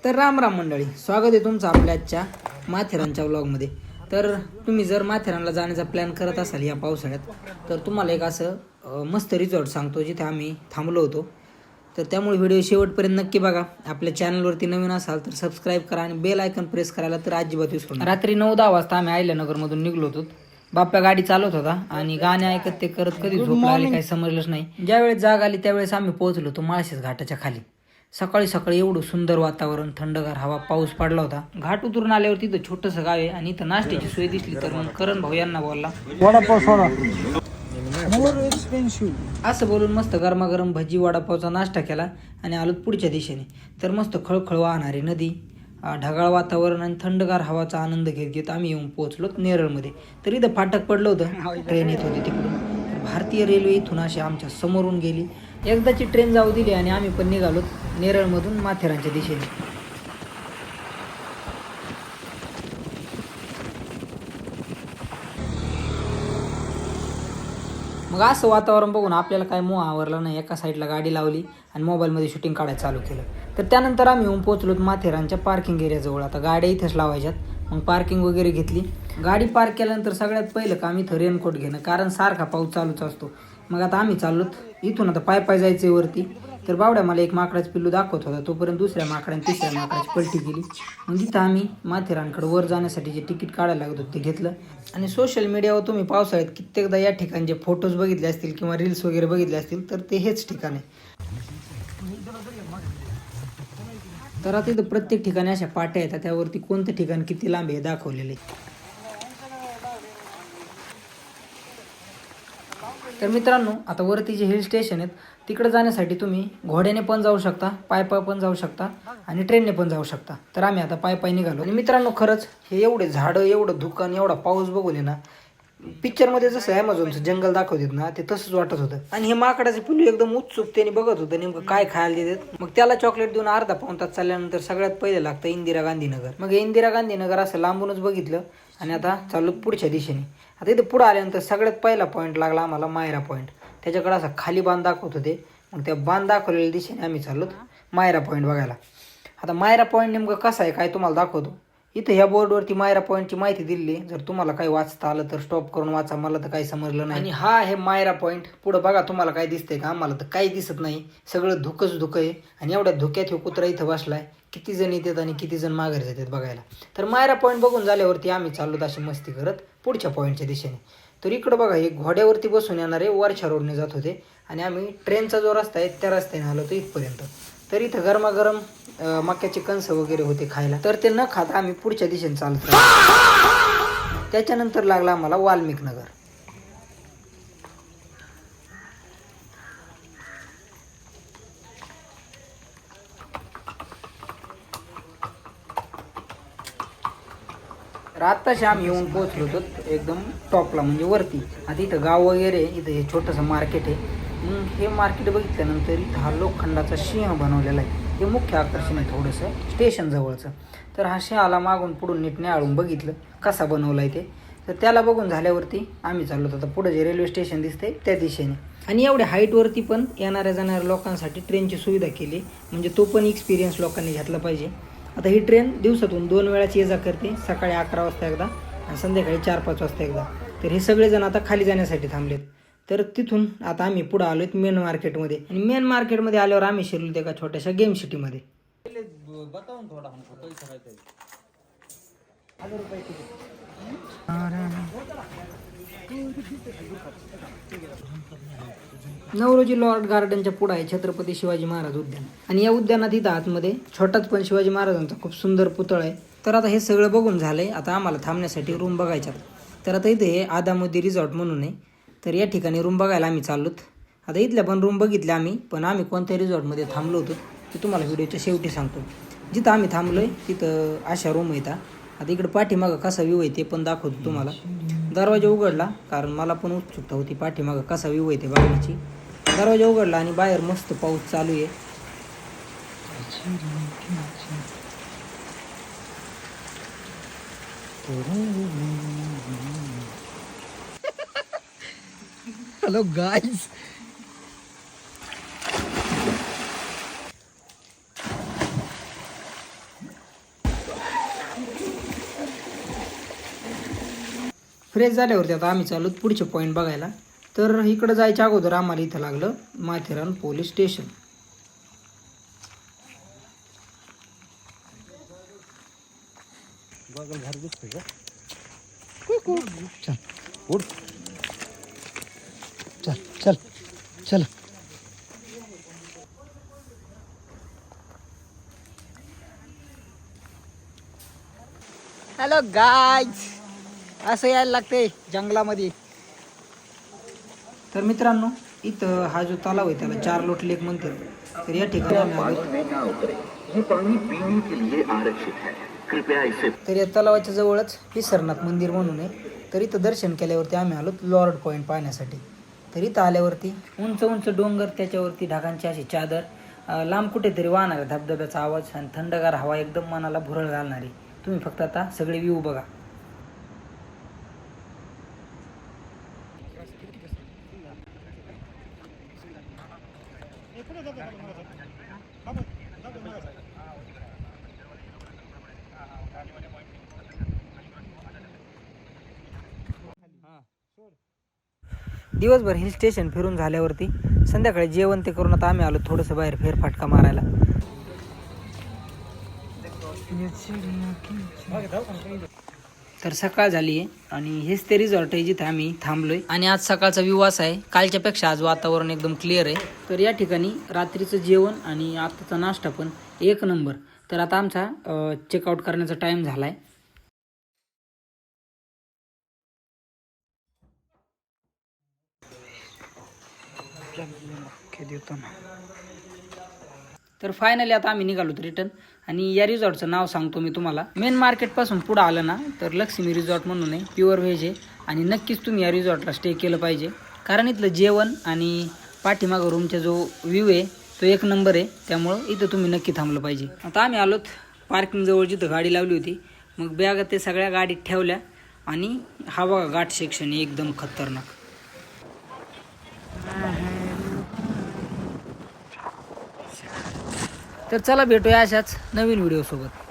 तर राम राम मंडळी, स्वागत आहे तुमचं आपल्या आजच्या माथेरानच्या व्लॉगमध्ये. तर तुम्ही जर माथेरानला जाण्याचा प्लॅन करत असाल या पावसाळ्यात तर तुम्हाला एक असं मस्त रिसॉर्ट सांगतो जिथे आम्ही थांबलो होतो. तर त्यामुळे व्हिडिओ शेवटपर्यंत नक्की बघा. आपल्या चॅनलवरती नवीन असाल तर सबस्क्राईब करा आणि बेल आयकन प्रेस करायला तर अजिबात विसरू नका. रात्री 9-10 वाजता आम्ही अहिल्यानगरमधून निघलो होतो. बाप्पा गाडी चालवत होता आणि गाणे ऐकत ते करत कधी झोप लागली काही समजलंच नाही. ज्यावेळेस जाग आली त्यावेळेस आम्ही पोहोचलो होतो माळशेज घाटाच्या खाली. सकाळी सकाळी एवढं सुंदर वातावरण, थंडगार हवा, पाऊस पडला होता. घाट उतरून आल्यावर तिथं छोटंसं गाव आहे आणि इथं नाश्त्याची सोय दिसली तर मग करण भाऊ यांना बोलला, वडापाव सोडा मोर एक्सपेन्सिव्ह असं बोलून मस्त गरमागरम भजी वडापावचा नाश्ता केला आणि आलो पुढच्या दिशेने. तर मस्त खळखळ वाहणारी नदी, ढगाळ वातावरण आणि थंडगार हवाचा आनंद घेत घेत आम्ही येऊन पोहोचलो नेरळमध्ये. तर इथं फाटक पडलं होतं, ट्रेन येत होती तिकडून. तर भारतीय रेल्वे इथून अशी आमच्या समोरून गेली. एकदाची ट्रेन जाऊ दिली आणि आम्ही पण निघालो नेरळमधून माथेरानच्या दिशेने. मग असं वातावरण बघून आपल्याला काय मोह आवरला नाही. एका साईडला गाडी लावली आणि मोबाईलमध्ये शूटिंग काढायला चालू केलं. तर त्यानंतर आम्ही येऊन पोहोचलो माथेरानच्या पार्किंग एरियाजवळ. आता गाड्या इथेच लावायच्यात. मग पार्किंग वगैरे घेतली. गाडी पार्क केल्यानंतर सगळ्यात पहिलं काम इथं रेनकोट घेणं, कारण सारखा पाऊस चालूच असतो. मग आता आम्ही चाललोत इथून. आता पाय जायचं वरती. तर बावड्या मला एक माकडाचं पिल्लू दाखवत होता, तोपर्यंत दुसऱ्या माकडाने तिसऱ्या माकडाची पलटी केली. मग तिथं आम्ही माथेरानकडे वर जाण्यासाठी जे तिकीट काढायला लागत होतं ते घेतलं. आणि सोशल मीडियावर तुम्ही पावसाळ्यात कित्येकदा या ठिकाणी जे फोटोज बघितले असतील किंवा रील्स वगैरे बघितले असतील तर ते हेच ठिकाण आहे. तर आता इथं प्रत्येक ठिकाणी अशा पाट्या येतात, त्यावरती कोणतं ठिकाण किती लांब आहे दाखवलेले. तर मित्रांनो, आता वरती जे हिल स्टेशन आहेत तिकडे जाण्यासाठी तुम्ही घोड्याने पण जाऊ शकता, पाय पण जाऊ शकता आणि ट्रेनने पण जाऊ शकता. तर आम्ही आता पाय निघालो. आणि मित्रांनो, खरंच हे एवढे झाडं, एवढं धुकन, एवढा पाऊस बघून ना, पिक्चरमध्ये जसं ॲमेझॉनचं जंगल दाखवतात ना ते तसंच वाटत होतं. आणि हे माकडाचे पिल्लू एकदम उत्सुकतेने बघत होतं नेमकं काय खायला देतात. मग त्याला चॉकलेट देऊन अर्धा पाऊण तास चालल्यानंतर सगळ्यात पहिले लागतं इंदिरा गांधी नगर. मग इंदिरा गांधी नगर असं लांबूनच बघितलं आणि आता चाललो पुढच्या दिशेने. आता इथं पुढं आल्यानंतर सगळ्यात पहिला पॉईंट लागला आम्हाला मायरा पॉईंट. त्याच्याकडे असा खाली बांध दाखवत होते. मग त्या बांध दाखवलेल्या दिशेने आम्ही चाललो मायरा पॉईंट बघायला. आता मायरा पॉईंट नेमकं कसं आहे काय तुम्हाला दाखवतो. इथं ह्या बोर्डवरती मायरा पॉईंटची माहिती दिली. जर तुम्हाला काही वाचता आलं तर स्टॉप करून वाचा, मला तर काही समजलं नाही. आणि हा आहे मायरा पॉईंट. पुढं बघा तुम्हाला काय दिसतंय का? आम्हाला तर काही दिसत नाही, सगळं धुकंच धुकं आहे. आणि एवढ्या धुक्यात हे कुत्रा इथं बसलाय. किती जण येतात आणि किती जण माघारी जातात बघायला. तर मायरा पॉईंट बघून झाल्यावरती आम्ही चाललो अशी मस्ती करत पुढच्या पॉईंटच्या दिशेने. तर इकडं बघा हे घोड्यावरती बसून येणारे वरच्या रोडने जात होते आणि आम्ही ट्रेनचा जो रस्ता आहे त्या रस्त्याने आलो होतो इथपर्यंत. तर इथं गरमागरम मक्याचे कणस वगैरे होते खायला. तर ते न खाता आम्ही पुढच्या दिशेने चालत राहिलो. त्याच्यानंतर लागला आम्हाला वाल्मिक नगर. तर आत्ताशी आम्ही येऊन पोहोचलो होतो एकदम टॉपला, म्हणजे वरती. आता इथं गाव वगैरे, इथं हे छोटंसं मार्केट आहे. मग हे मार्केट बघितल्यानंतर इथं हा लोखंडाचा सिंह बनवलेला आहे. हे मुख्य आकर्षण आहे थोडंसं स्टेशन जवळचं. तर हा सिंहाला मागून पुढून नीट न्याळून बघितलं कसा बनवला आहे ते. तर त्याला बघून झाल्यावरती आम्ही चाललो होतो पुढं जे रेल्वे स्टेशन दिसतंय त्या दिशेने. आणि एवढ्या हाईटवरती पण येणाऱ्या जाणाऱ्या लोकांसाठी ट्रेनची सुविधा केली, म्हणजे तो पण एक्सपिरियन्स लोकांनी घेतला पाहिजे. आता ही ट्रेन दिवसातून 2 वेळाची ये जा करते, सकाळी 11 वाजता एकदा आणि संध्याकाळी 4-5 वाजता एकदा. तर हे सगळेजण आता खाली जाण्यासाठी थांबलेत. तर तिथून आता आम्ही पुढं आलो आहेत मेन मार्केटमध्ये. आणि मेन मार्केटमध्ये आल्यावर आम्ही शिरलो एका छोट्याशा गेम सिटीमध्ये. नवरोजी लॉर्ड गार्डनच्या पुढे आहे छत्रपती शिवाजी महाराज उद्यान. आणि या उद्यानात इथं आतमध्ये छोटाच पण शिवाजी महाराजांचा खूप सुंदर पुतळा आहे. तर आता हे सगळं बघून झालंय. आता आम्हाला थांबण्यासाठी रूम बघायच्यात. तर आता इथे हे आदामोदी रिसॉर्ट म्हणून आहे. तर या ठिकाणी रूम बघायला आम्ही चाललोत. आता इथल्या पण रूम बघितल्या आम्ही, पण आम्ही कोणत्या रिसॉर्टमध्ये थांबलो होतो ते तुम्हाला व्हिडिओच्या शेवटी सांगतो. जिथं आम्ही थांबलोय तिथं अशा रूम आहेत. आता इकडं पाठीमागं कसा व्ह्यू आहे ते पण दाखवतो तुम्हाला. दरवाजा उघडला, कारण मला पण उत्सुकता होती पाठीमागं कसा व्ह्यू आहे ते बघण्याची. दरवाजा उघडला आणि बाहेर मस्त पाऊस चालू आहे. Hello guys. फ्रेश झाल्यावरती आता आम्ही चालू पुढचे पॉईंट बघायला. तर इकडं जायच्या अगोदर आम्हाला इथं लागलं माथेरान पोलीस स्टेशन. चल चल चल. हॅलो गाईज, असं यायला लागते जंगलामध्ये. तर मित्रांनो, इथं हा जो तलाव आहे त्याला 4 लोट लेक म्हणतात. तर या ठिकाणी आम्ही आलो. तर या तलावाच्या जवळच विसरनाथ मंदिर म्हणून आहे. तर इथं दर्शन केल्यावरती आम्ही आलो लॉर्ड पॉईंट पाहण्यासाठी. तर इथं आल्यावरती उंच उंच डोंगर, त्याच्यावरती ढगांची अशी चादर, लांब कुठेतरी वाहणारा धबधब्याचा आवाज आणि थंडगार हवा एकदम मनाला भुरळ घालणारी. तुम्ही फक्त आता सगळे व्ह्यू बघा. दिवसभर हिल स्टेशन फिरून झाल्यावरती संध्याकाळी जेवण ते करून आता आम्ही आलो थोडंसं बाहेर फेरफाटका मारायला. तर सकाळ झाली आहे आणि हेच ते रिसॉर्ट आहे जिथे आम्ही थांबलोय. आणि आज सकाळचा व्यू असा आहे, कालच्यापेक्षा आज वातावरण एकदम क्लिअर आहे. तर या ठिकाणी रात्रीचं जेवण आणि आताचा नाश्ता पण एक नंबर. तर आता आमचा चेकआउट करण्याचा टाइम झालाय. तर फायनली आता आम्ही निघालो रिटर्न. आणि या रिसॉर्टचं नाव सांगतो मी तुम्हाला. मेन मार्केटपासून पुढं आलं ना तर लक्ष्मी रिसॉर्ट म्हणून आहे, प्युअर व्हेज आहे. आणि नक्कीच तुम्ही या रिसॉर्टला स्टे केलं पाहिजे, कारण इथलं जेवण आणि पाठीमागं रूमचा जो व्ह्यू आहे तो एक नंबर आहे. त्यामुळं इथं तुम्ही नक्की थांबलं पाहिजे. आता आम्ही आलोत पार्किंगजवळ जिथं गाडी लावली होती. मग बॅग ते सगळ्या गाडीत ठेवल्या आणि हा बघा घाट सेक्शन एकदम खतरनाक. तर चला भेटूया अशाच नवीन व्हिडिओ सोबत.